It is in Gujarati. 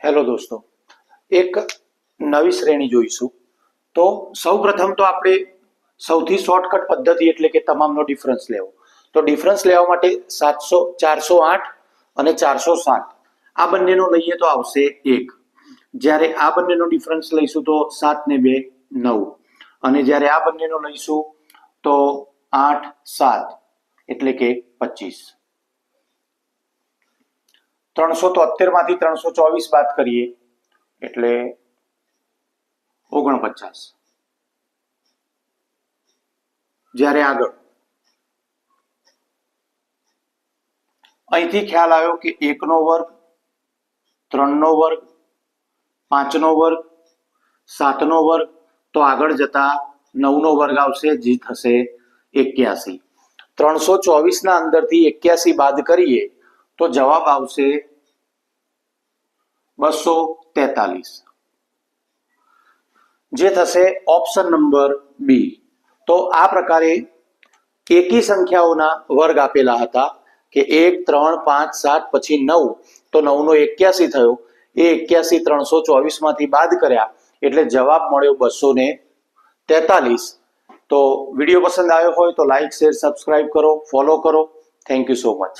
હેલો દોસ્તો, એક નવી શ્રેણી જોઈશું. તો સૌપ્રથમ તો આપણે સૌથી શોર્ટકટ પદ્ધતિ એટલે કે તમામનો ડિફરન્સ લેવો. તો ડિફરન્સ લેવા માટે 408 અને 407 આ બંનેનો લઈએ તો આવશે 1. જ્યારે આ બંનેનો ડિફરન્સ લઈશું તો 7 ને 2 9, અને જ્યારે આ બંનેનો લઈશું તો 8 7 એટલે કે 25. 373 માંથી 324 બાદ કરીએ એટલે 49. જ્યારે આગળ અહીંથી ખ્યાલ આવ્યો કે 1 નો વર્ગ, 3 નો વર્ગ, 5 નો વર્ગ, 7 નો વર્ગ, તો આગળ જતા 9 નો વર્ગ આવશે, જે થશે 81. 324 ના અંદરથી 81 બાદ કરીએ તો જવાબ આવશે 243, જે થશે ઓપ્શન નંબર બી. તો આ પ્રકારે એકી સંખ્યાઓના વર્ગ આપેલા હતા કે 1 3 5 7 પછી 9, તો 9 નો 81 થયો. એ 81 324 માંથી બાદ કર્યા એટલે જવાબ મળ્યો 243. તો વિડીયો પસંદ આવ્યો હોય તો લાઈક, શેર, સબસ્ક્રાઇબ કરો, ફોલો કરો. Thank you so much.